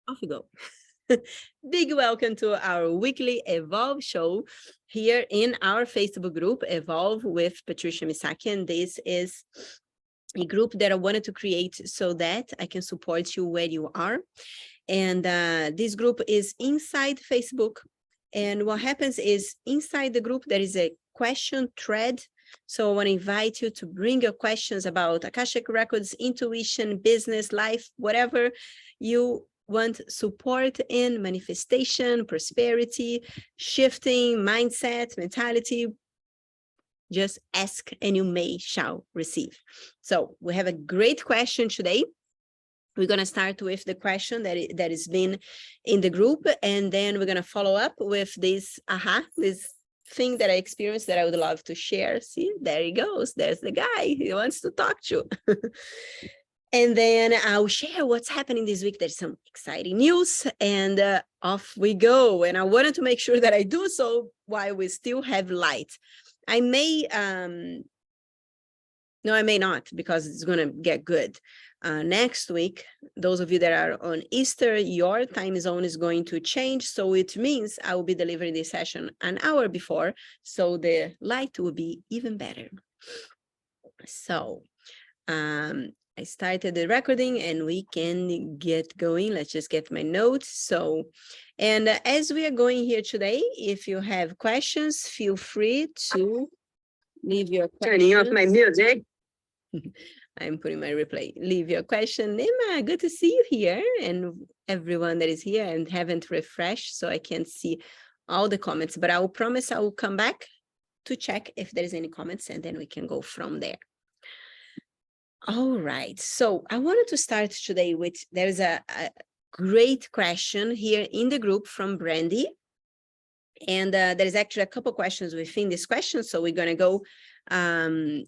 Off we go. Big welcome to our weekly Evolve show here in our Facebook group, Evolve with Patricia Misaki. And this is a group that I wanted to create so that I can support you where you are. And this group is inside Facebook. And what happens is inside the group, there is a question thread. So I want to invite you to bring your questions about Akashic Records, intuition, business, life, whatever you want support in, manifestation, prosperity, shifting, mindset, mentality. Just ask and you shall receive. So we have a great question today. We're going to start with the question that has been in the group, and then we're going to follow up with this thing that I experienced that I would love to share. See, there he goes. There's the guy he wants to talk to. And then I'll share what's happening this week. There's some exciting news, and off we go. And I wanted to make sure that I do so while we still have light. I may, no, I may not, because it's going to get good. Next week, those of you that are on Easter, your time zone is going to change. So it means I will be delivering this session an hour before, so the light will be even better. So I started the recording and we can get going. Let's just get my notes. So, and as we are going here today, if you have questions, feel free to leave your questions. Turning off my music. I'm putting my replay. Leave your question. Nima, good to see you here, and everyone that is here and haven't refreshed, so I can't see all the comments, but I will promise I will come back to check if there is any comments, and then we can go from there. All right, so I wanted to start today with, there's a great question here in the group from Brandy. And there is actually a couple questions within this question. So we're going to go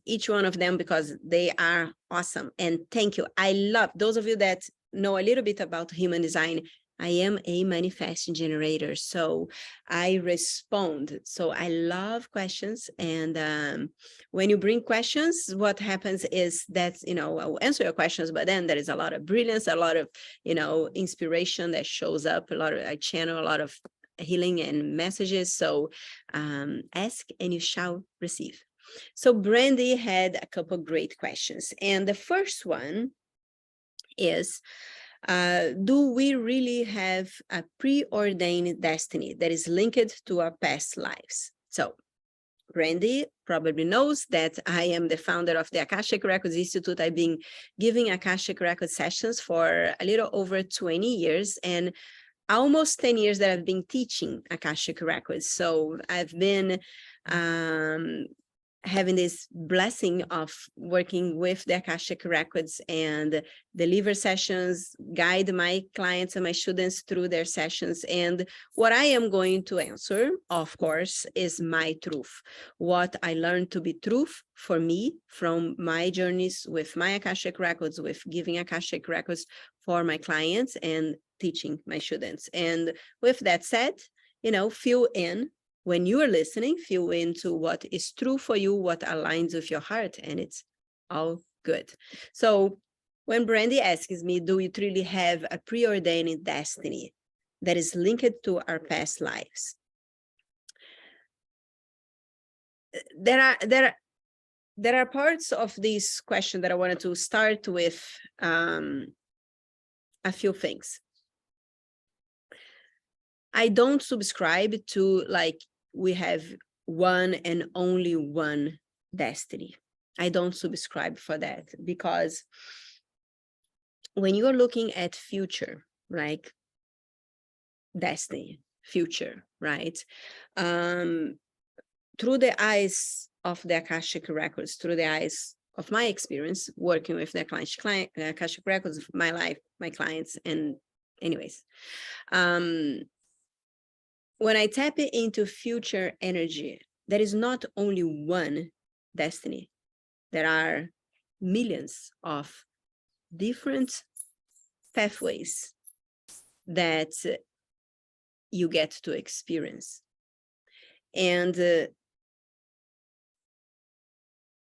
each one of them because they are awesome. And thank you. I love those of you that know a little bit about human design. I am a manifesting generator, so I respond. So I love questions. And when you bring questions, what happens is that, I will answer your questions, but then there is a lot of brilliance, a lot of, inspiration that shows up, I channel a lot of healing and messages. So ask and you shall receive. So Brandy had a couple great questions. And the first one is, do we really have a preordained destiny that is linked to our past lives? So Brandy probably knows that I am the founder of the Akashic Records Institute. I've been giving Akashic Records sessions for a little over 20 years and almost 10 years that I've been teaching Akashic Records. So I've been having this blessing of working with the Akashic Records and deliver sessions, guide my clients and my students through their sessions. And what I am going to answer, of course, is my truth. What I learned to be truth for me from my journeys with my Akashic Records, with giving Akashic Records for my clients and teaching my students. And with that said, fill in. When you are listening, feel into what is true for you, what aligns with your heart, and it's all good. So when Brandy asks me, do we truly have a preordained destiny that is linked to our past lives? There are parts of this question that I wanted to start with a few things. I don't subscribe to we have one and only one destiny. I don't subscribe for that, because when you are looking at future, like destiny, future, right? Through the eyes of the Akashic Records, through the eyes of my experience working with the Akashic Records, my life, my clients, and anyways, when I tap into future energy, there is not only one destiny. There are millions of different pathways that you get to experience. And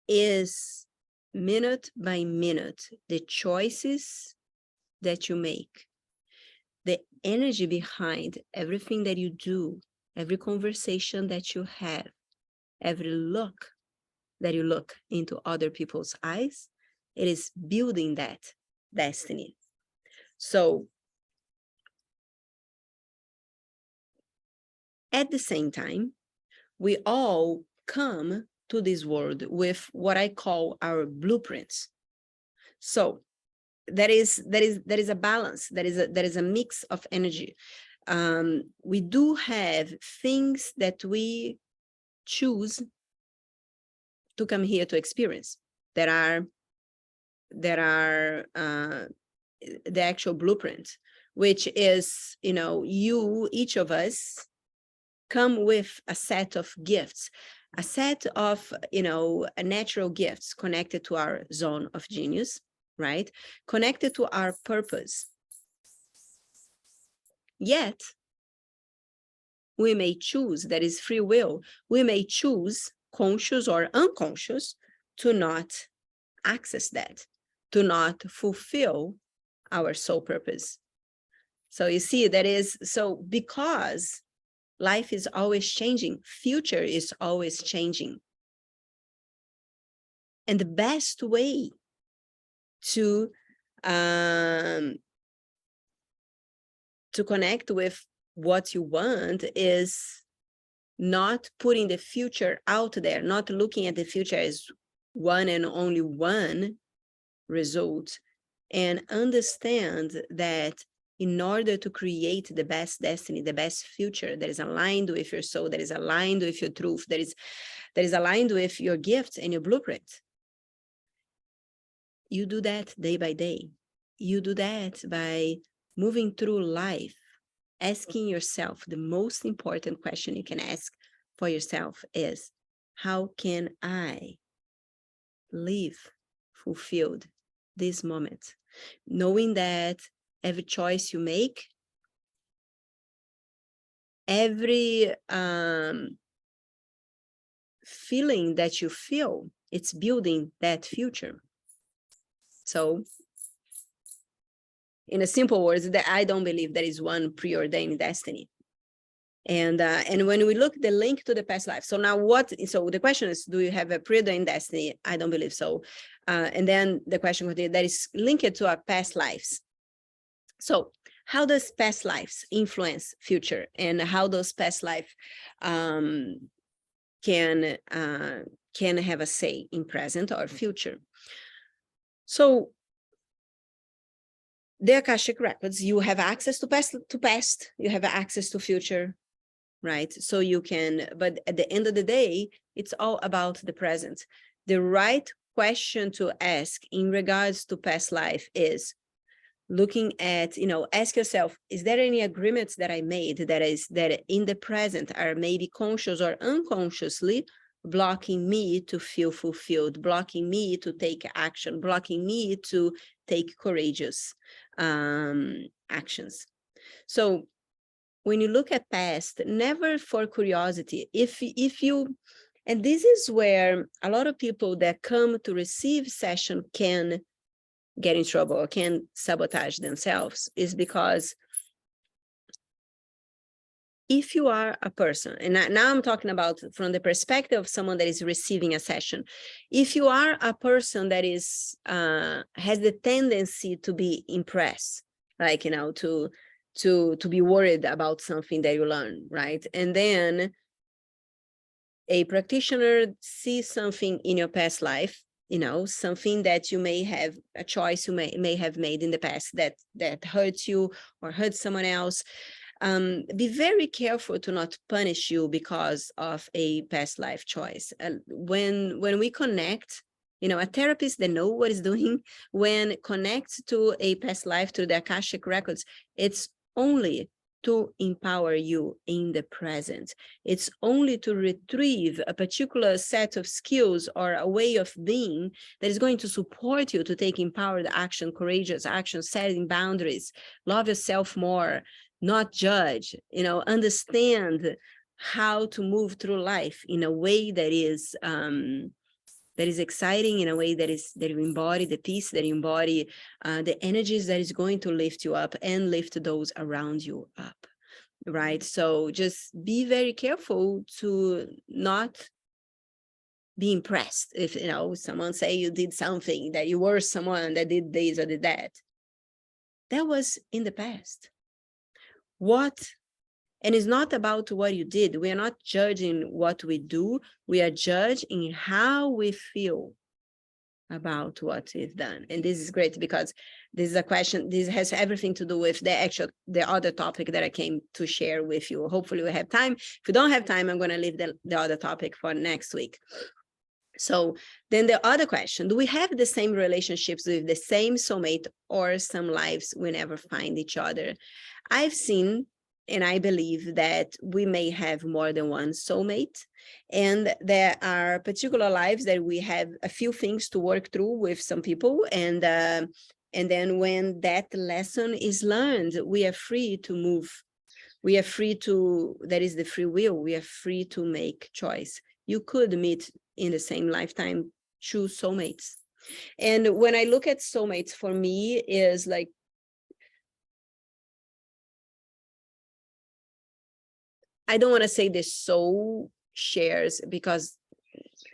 is minute by minute the choices that you make, the energy behind everything that you do, every conversation that you have, every look that you look into other people's eyes, it is building that destiny. So at the same time, we all come to this world with what I call our blueprints. So there is a balance, there is a mix of energy. We do have things that we choose to come here to experience that are the actual blueprint, which is, each of us come with a set of gifts, a set of, natural gifts connected to our zone of genius, right? Connected to our purpose. Yet, we may choose, that is free will, we may choose, conscious or unconscious, to not access that, to not fulfill our soul purpose. So you see, that is, so because life is always changing, future is always changing. And the best way to connect with what you want is not putting the future out there, not looking at the future as one and only one result, and understand that in order to create the best destiny, the best future that is aligned with your soul, that is aligned with your truth, that is aligned with your gifts and your blueprint, you do that day by day. You do that by moving through life, asking yourself, the most important question you can ask for yourself is, how can I live fulfilled this moment? Knowing that every choice you make, every feeling that you feel, it's building that future. So, in a simple words, that I don't believe there is one preordained destiny. And when we look the link to the past life, so now so the question is, do you have a preordained destiny? I don't believe so. And then the question that is linked to our past lives. So how does past lives influence future, and how does past life can have a say in present or future? So the Akashic records, you have access to past, you have access to future, right? So you can, but at the end of the day, it's all about the present. The right question to ask in regards to past life is looking at, ask yourself, is there any agreements that I made that in the present are maybe conscious or unconsciously blocking me to feel fulfilled, blocking me to take action, blocking me to take courageous actions? So when you look at past, never for curiosity, if you, and this is where a lot of people that come to receive session can get in trouble or can sabotage themselves, is because if you are a person, and now I'm talking about from the perspective of someone that is receiving a session, if you are a person that is has the tendency to be impressed, like, to be worried about something that you learn, right? And then a practitioner sees something in your past life, something that you may have, a choice you may have made in the past that hurts you or hurts someone else. Be very careful to not punish you because of a past life choice. When we connect, a therapist that knows what is doing, when connects to a past life through the Akashic records, it's only to empower you in the present. It's only to retrieve a particular set of skills or a way of being that is going to support you to take empowered action, courageous action, setting boundaries, love yourself more, not judge, understand how to move through life in a way that is that is exciting in a way that you embody the peace, that you embody the energies that is going to lift you up and lift those around you up, right? So just be very careful to not be impressed if, you know, someone say you did something, that you were someone that did this or did that. That was in the past. And it's not about what you did. We are not judging what we do. We are judging how we feel about what is done. And this is great because this is a question, this has everything to do with the other topic that I came to share with you. Hopefully we have time. If we don't have time, I'm going to leave the other topic for next week. So then the other question, do we have the same relationships with the same soulmate, or some lives we never find each other? I've seen, and I believe that we may have more than one soulmate, and there are particular lives that we have a few things to work through with some people, and then when that lesson is learned, we are free to move. We are free to, that is the free will, we are free to make choice. You could meet in the same lifetime, choose soulmates. And when I look at soulmates, for me is like, I don't want to say the soul shares, because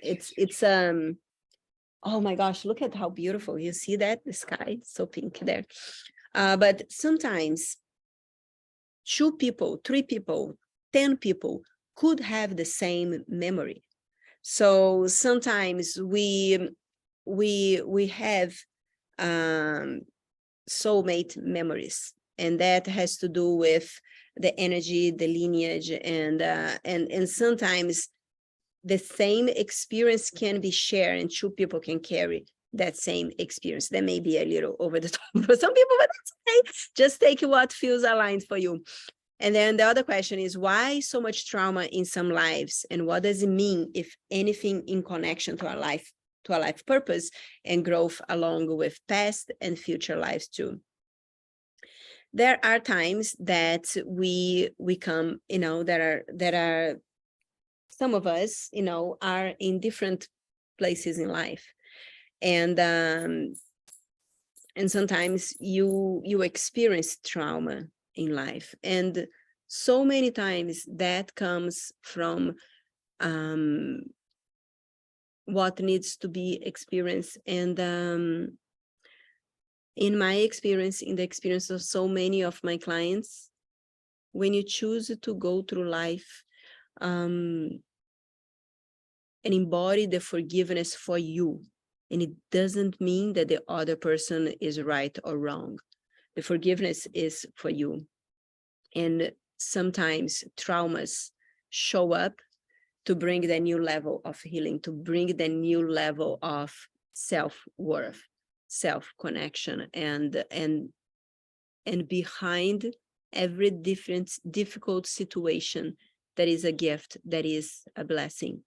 it's oh my gosh, look at how beautiful. You see that? The sky, so pink there. But sometimes 2 people, 3 people, 10 people could have the same memory. So sometimes we have soulmate memories, and that has to do with the energy, the lineage, and sometimes the same experience can be shared, and 2 people can carry that same experience. That may be a little over the top for some people, but that's okay. Just take what feels aligned for you. And then the other question is, why so much trauma in some lives? And what does it mean, if anything, in connection to our life purpose and growth, along with past and future lives too? There are times that we come, you know, that are some of us, you know, are in different places in life. And sometimes you experience trauma in life, and so many times that comes from what needs to be experienced. And in my experience, in the experience of so many of my clients, when you choose to go through life and embody the forgiveness for you, and it doesn't mean that the other person is right or wrong. The forgiveness is for you. And sometimes traumas show up to bring the new level of healing, to bring the new level of self-worth, self-connection, and behind every difficult situation, that is a gift, that is a blessing.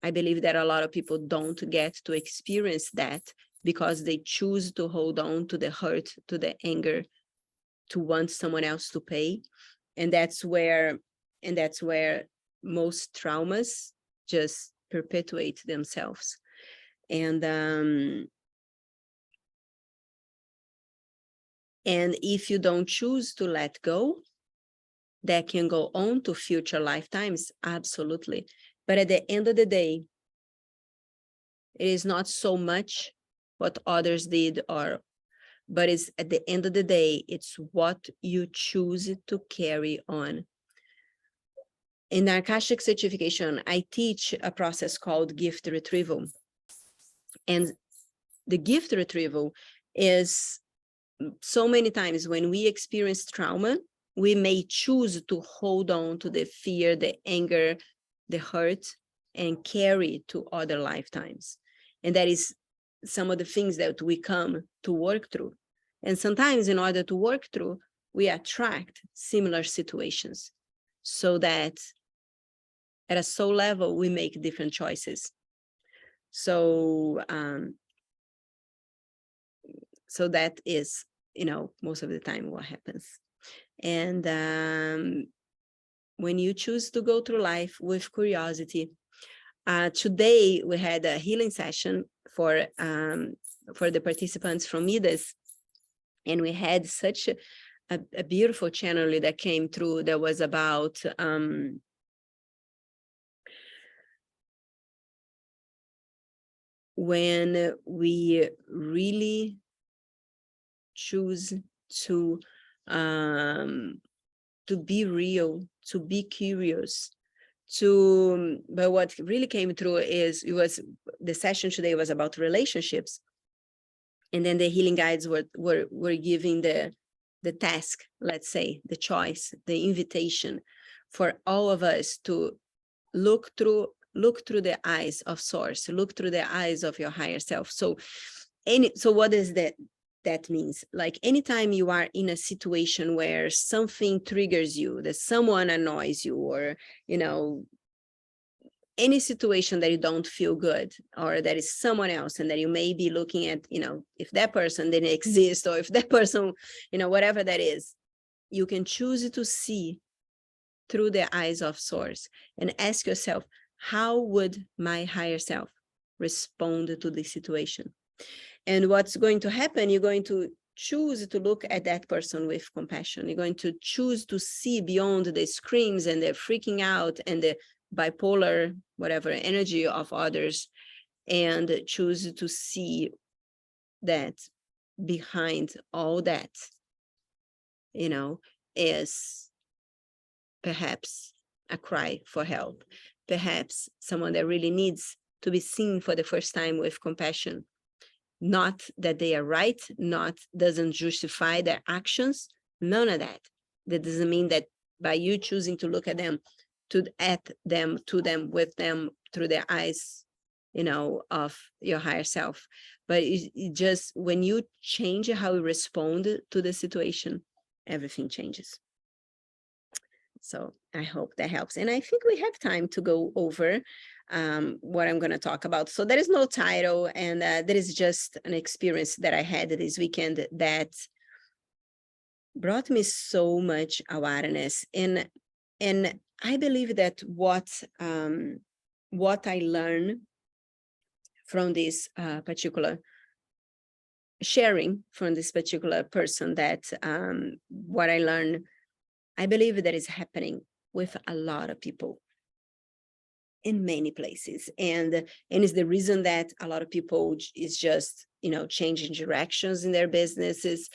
I believe that a lot of people don't get to experience that because they choose to hold on to the hurt, to the anger, to want someone else to pay. And that's where most traumas just perpetuate themselves. And if you don't choose to let go, that can go on to future lifetimes, absolutely. But at the end of the day, it is not so much what others did, but it's at the end of the day, it's what you choose to carry on. In the Akashic certification, I teach a process called gift retrieval. And the gift retrieval is, so many times when we experience trauma, we may choose to hold on to the fear, the anger, the hurt, and carry to other lifetimes. And that is some of the things that we come to work through. And sometimes in order to work through, we attract similar situations, so that at a soul level, we make different choices. So, so that is, you know, most of the time what happens. And when you choose to go through life with curiosity, Today we had a healing session for the participants from Midas, and we had such a beautiful channeling that came through that was about when we really choose to be real, to be curious, but what really came through is the session today was about relationships, and then the healing guides were giving the task, let's say, the choice, the invitation for all of us to look through the eyes of source, look through the eyes of your higher self. So what does that means? Like, anytime you are in a situation where something triggers you, that someone annoys you, or any situation that you don't feel good, or that is someone else, and that you may be looking at, if that person didn't exist, or if that person, whatever that is, you can choose to see through the eyes of source and ask yourself, how would my higher self respond to this situation? And what's going to happen, you're going to choose to look at that person with compassion. You're going to choose to see beyond the screams and the freaking out and the bipolar, whatever, energy of others, and choose to see that behind all that, is perhaps a cry for help, perhaps someone that really needs to be seen for the first time with compassion. Not that they are right, doesn't justify their actions, none of that. That doesn't mean that by you choosing to look at them, with them through their eyes, of your higher self. But it just, when you change how you respond to the situation, everything changes. So I hope that helps. And I think we have time to go over what I'm going to talk about. So there is no title, and there is just an experience that I had this weekend that brought me so much awareness. And I believe that what I learned from this particular sharing from this particular person, that what I learned, I believe that is happening with a lot of people in many places. And it's the reason that a lot of people is just, changing directions in their businesses,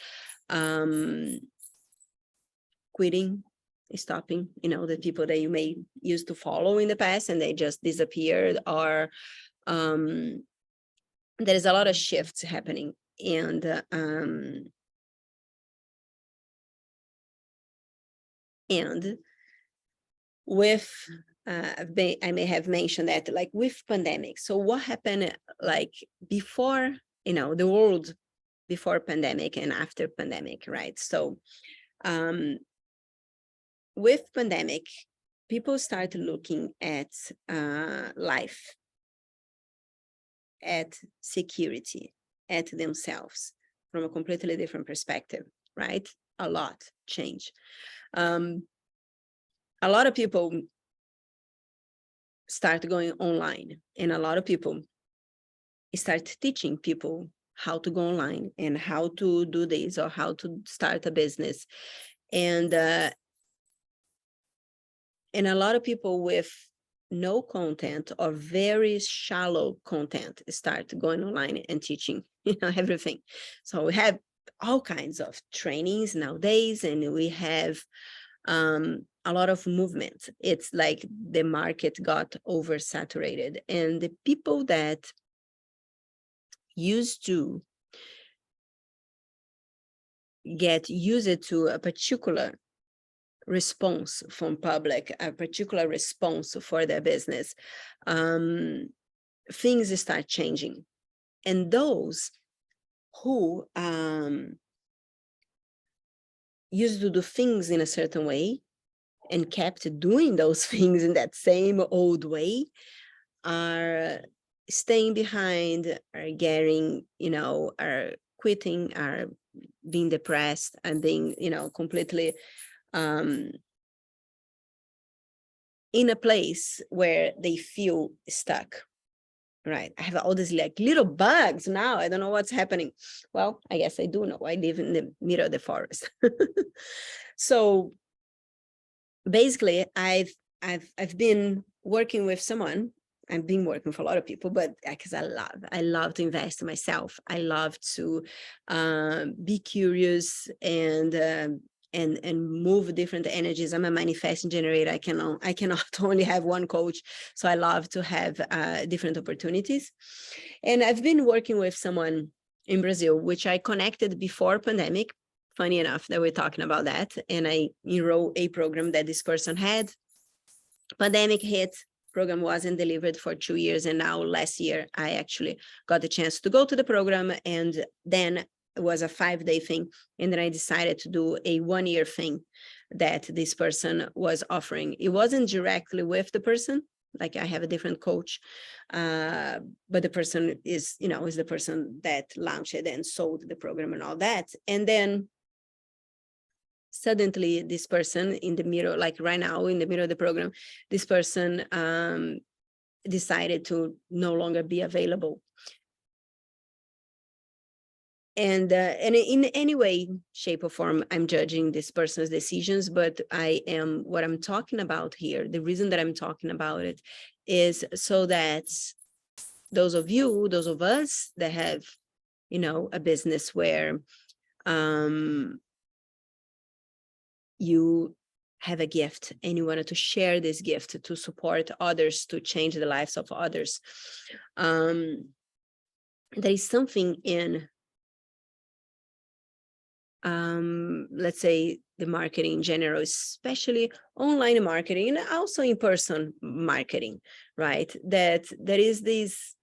quitting, stopping, the people that you may used to follow in the past, and they just disappeared, or there is a lot of shifts happening. And with I may have mentioned that, like, with pandemic. So what happened, like, before, the world before pandemic and after pandemic, right? So with pandemic, people start looking at life, at security, at themselves from a completely different perspective, right? A lot change. A lot of people start going online, and a lot of people start teaching people how to go online and how to do this, or how to start a business. And a lot of people with no content or very shallow content start going online and teaching, everything. So we have all kinds of trainings nowadays, and we have a lot of movement. It's like the market got oversaturated, and the people that used to get used to a particular response from public, a particular response for their business, things start changing. And those who used to do things in a certain way and kept doing those things in that same old way are staying behind, are getting, are quitting, are being depressed, and being, completely in a place where they feel stuck, right? I have all these like little bugs now. I don't know what's happening. Well, I guess I do know. I live in the middle of the forest. So basically, I've been working with someone. I've been working for a lot of people, but because I love to invest in myself. I love to be curious and move different energies. I'm a manifesting generator. I cannot only have one coach, so I love to have different opportunities. And I've been working with someone in Brazil, which I connected before pandemic. Funny enough that we're talking about that, and I enrolled a program that this person had. Pandemic hit, program wasn't delivered for 2 years, and now last year I actually got the chance to go to the program, and then it was a 5-day thing, and then I decided to do a 1-year thing that this person was offering. It wasn't directly with the person, like I have a different coach, but the person is the person that launched it and sold the program and all that. And then suddenly this person in the middle, like right now in the middle of the program, this person decided to no longer be available. And in any way, shape or form, I'm judging this person's decisions, but what I'm talking about here, the reason that I'm talking about it is so that those of us that have, a business where you have a gift and you wanted to share this gift to support others, to change the lives of others. There is something in, let's say, the marketing in general, especially online marketing and also in-person marketing, right? That there is this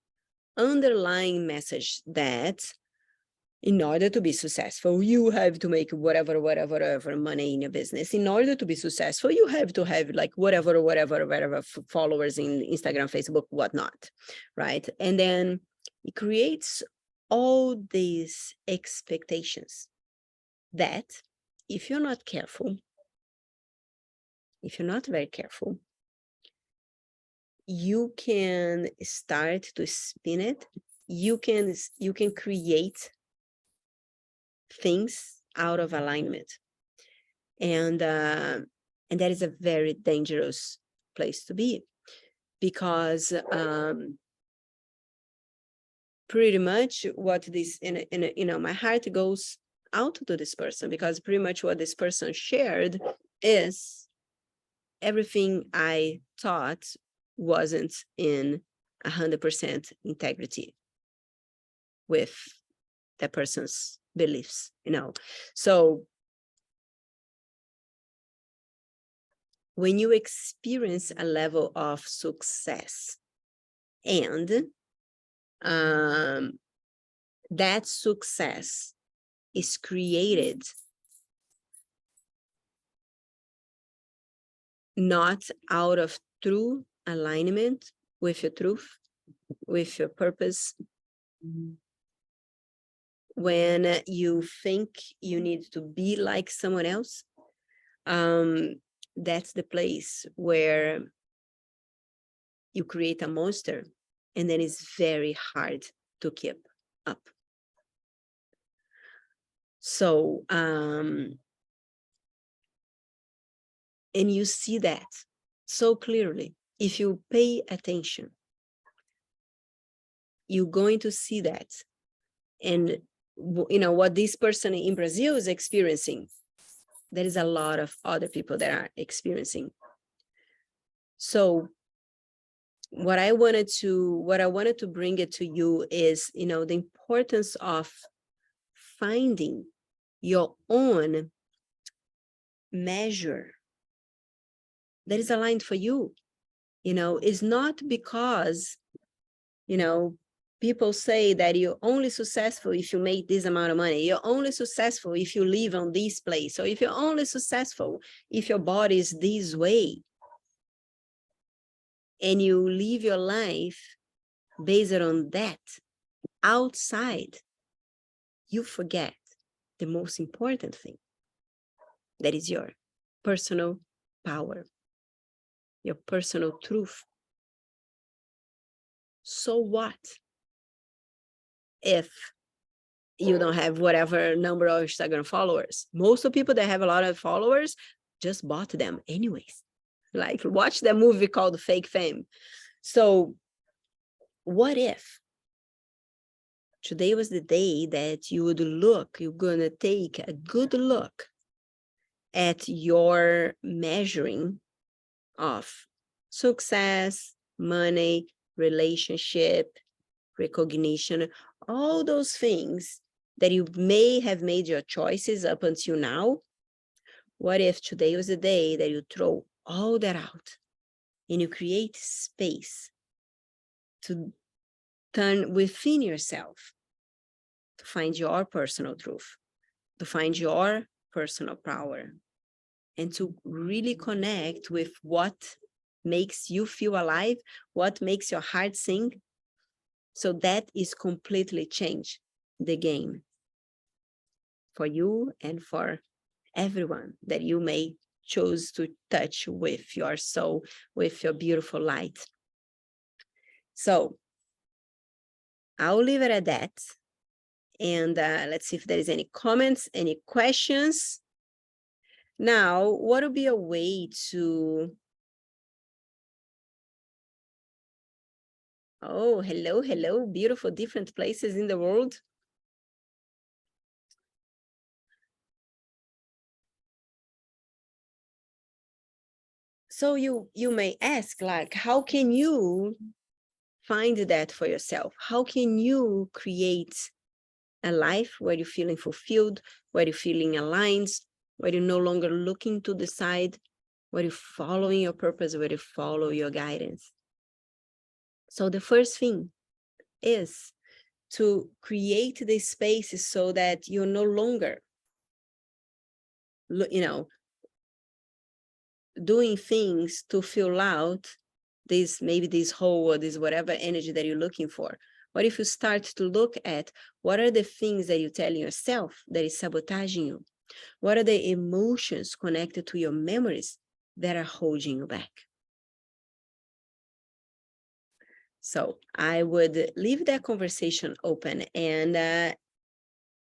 underlying message that in order to be successful, you have to make whatever money in your business. In order to be successful, you have to have like whatever followers in Instagram, Facebook, whatnot, right? And then it creates all these expectations that if you're not careful, if you're not very careful, you can start to spin it. You can create things out of alignment, and that is a very dangerous place to be, because pretty much what this my heart goes out to this person, because pretty much what this person shared is everything I thought wasn't in 100% integrity with that person's beliefs, So when you experience a level of success and that success is created not out of true alignment with your truth, with your purpose, when you think you need to be like someone else, that's the place where you create a monster, and then it's very hard to keep up. So, and you see that so clearly. If you pay attention, you're going to see that. And, what this person in Brazil is experiencing, there is a lot of other people that are experiencing. So what I wanted to bring it to you is, the importance of finding your own measure that is aligned for you. It's not because, people say that you're only successful if you make this amount of money. You're only successful if you live on this place. Or if you're only successful if your body is this way. And you live your life based on that outside, you forget the most important thing. That is your personal power. your personal truth. So what if you don't have whatever number of Instagram followers? Most of the people that have a lot of followers just bought them anyways. Like, watch that movie called Fake Fame. So what if today was the day that you would look, you're gonna take a good look at your measuring of success, money, relationship, recognition, all those things that you may have made your choices up until now. What if today was the day that you throw all that out and you create space to turn within yourself to find your personal truth, to find your personal power, and to really connect with what makes you feel alive, what makes your heart sing? So that is completely change the game for you and for everyone that you may choose to touch with your soul, with your beautiful light. So I'll leave it at that. And let's see if there is any comments, any questions. Now, what would be a way to... Oh, hello, hello, beautiful, different places in the world. So you may ask, like, how can you find that for yourself? How can you create a life where you're feeling fulfilled, where you're feeling aligned, where you're no longer looking to the side, where you're following your purpose, where you follow your guidance? So the first thing is to create the spaces so that you're no longer, doing things to fill out this, maybe this hole or this whatever energy that you're looking for. What if you start to look at what are the things that you're telling yourself that is sabotaging you? What are the emotions connected to your memories that are holding you back? So I would leave that conversation open and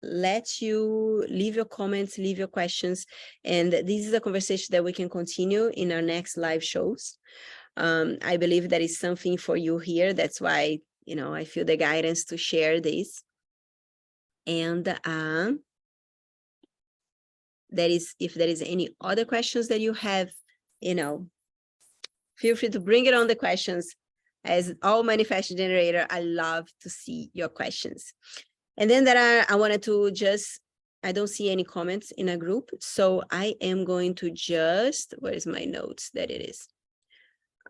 let you leave your comments, leave your questions. And this is a conversation that we can continue in our next live shows. I believe that is something for you here. That's why, I feel the guidance to share this. And if there is any other questions that you have, feel free to bring it on the questions. As all manifestation generator, I love to see your questions. And then I wanted to I don't see any comments in a group. So I am going to where's my notes? That it is.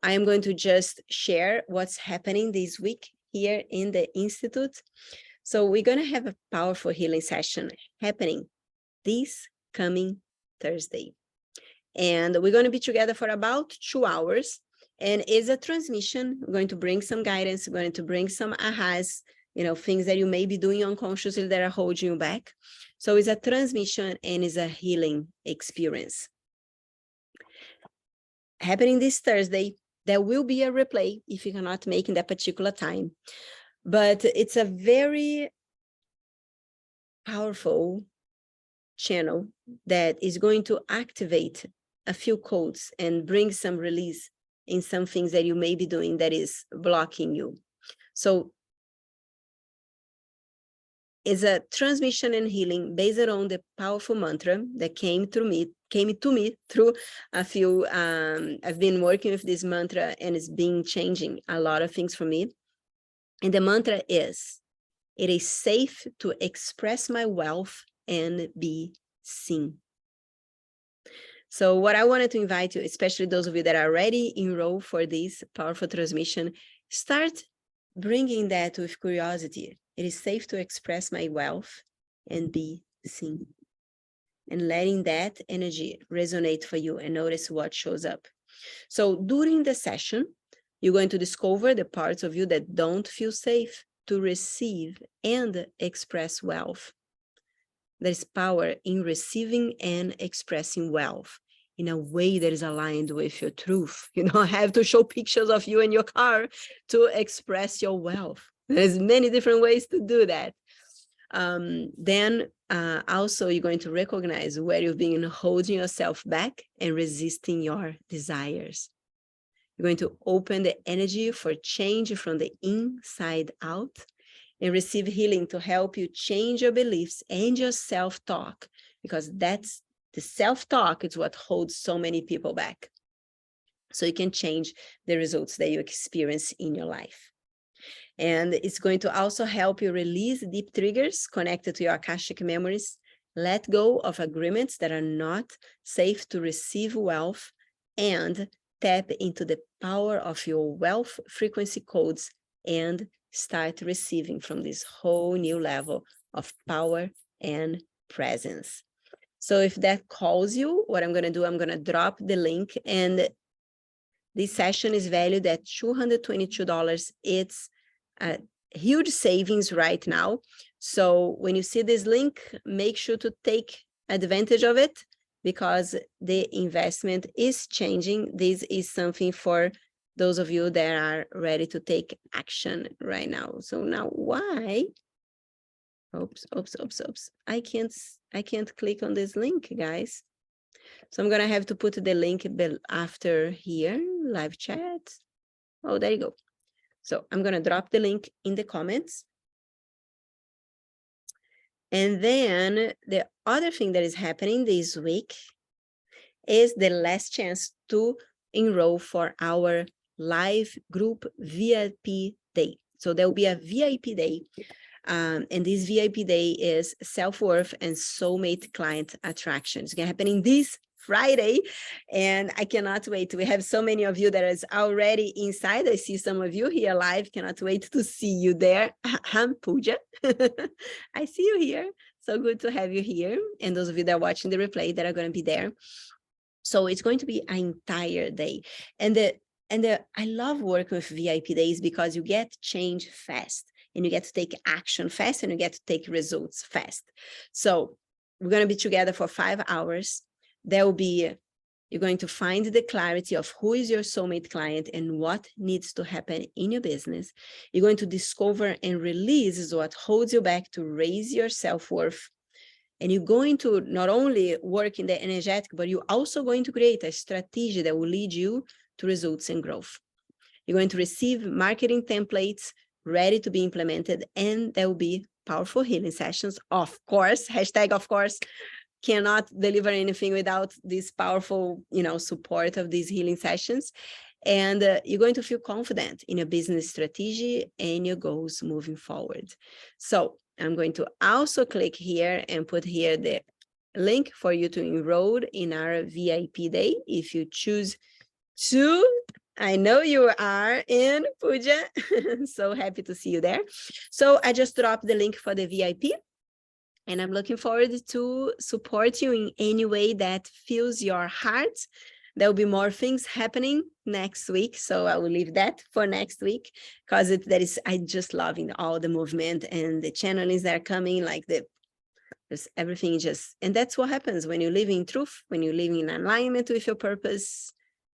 I am going to just share what's happening this week here in the Institute. So we're going to have a powerful healing session happening this coming Thursday. And we're going to be together for about 2 hours. And it's a transmission. We're going to bring some guidance. We're going to bring some ahas, things that you may be doing unconsciously that are holding you back. So it's a transmission and it's a healing experience. Happening this Thursday. There will be a replay if you cannot make in that particular time. But it's a very powerful channel that is going to activate a few codes and bring some release in some things that you may be doing that is blocking you. So it's a transmission and healing based on the powerful mantra that came to me through a few, I've been working with this mantra and it's been changing a lot of things for me. And the mantra is, it is safe to express my wealth and be seen. So what I wanted to invite you, especially those of you that are already enrolled for this powerful transmission, start bringing that with curiosity. It is safe to express my wealth and be seen. And letting that energy resonate for you and notice what shows up. So during the session, you're going to discover the parts of you that don't feel safe to receive and express wealth. There's power in receiving and expressing wealth. in a way that is aligned with your truth. You don't have to show pictures of you in your car to express your wealth. There's many different ways to do that. Then also you're going to recognize where you've been holding yourself back and resisting your desires. You're going to open the energy for change from the inside out and receive healing to help you change your beliefs and your self-talk, because that's the self-talk is what holds so many people back. So you can change the results that you experience in your life. And it's going to also help you release deep triggers connected to your Akashic memories, let go of agreements that are not safe to receive wealth, and tap into the power of your wealth frequency codes and start receiving from this whole new level of power and presence. So if that calls you, what I'm going to do, I'm going to drop the link, and this session is valued at $222. It's a huge savings right now. So when you see this link, make sure to take advantage of it, because the investment is changing. This is something for those of you that are ready to take action right now. So now why? Oops. I can't click on this link, guys. So I'm gonna have to put the link after here, live chat. Oh, there you go. So I'm gonna drop the link in the comments. And then the other thing that is happening this week is the last chance to enroll for our live group VIP day. So there will be a VIP day. And this VIP day is self-worth and soulmate client attraction. It's going to happen this Friday, and I cannot wait. We have so many of you that is already inside. I see some of you here live. Cannot wait to see you there. Pooja. I see you here. So good to have you here. And those of you that are watching the replay that are going to be there. So it's going to be an entire day. And I love working with VIP days because you get change fast, and you get to take action fast, and you get to take results fast. So we're going to be together for 5 hours. You're going to find the clarity of who is your soulmate client and what needs to happen in your business. You're going to discover and release what holds you back to raise your self-worth. And you're going to not only work in the energetic, but you're also going to create a strategy that will lead you to results and growth. You're going to receive marketing templates ready to be implemented, and there will be powerful healing sessions. Of course, #of course, cannot deliver anything without this powerful, support of these healing sessions. And you're going to feel confident in your business strategy and your goals moving forward. So I'm going to also click here and put here the link for you to enroll in our VIP day if you choose to. I know you are in, Pooja. So happy to see you there. So I just dropped the link for the VIP, and I'm looking forward to support you in any way that fills your heart. There will be more things happening next week, so I will leave that for next week, because I'm just loving all the movement and the channelings that are coming, there's everything and that's what happens when you live in truth, when you live in alignment with your purpose.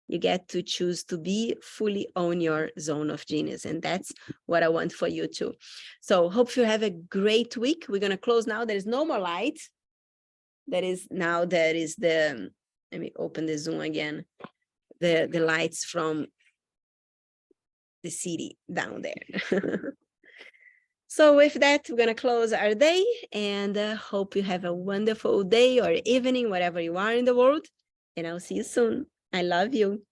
You get to choose to be fully on your zone of genius. And that's what I want for you too. So hope you have a great week. We're going to close now. There is no more light. There is the, let me open the Zoom again. The lights from the city down there. So with that, we're going to close our day, and hope you have a wonderful day or evening, wherever you are in the world. And I'll see you soon. I love you.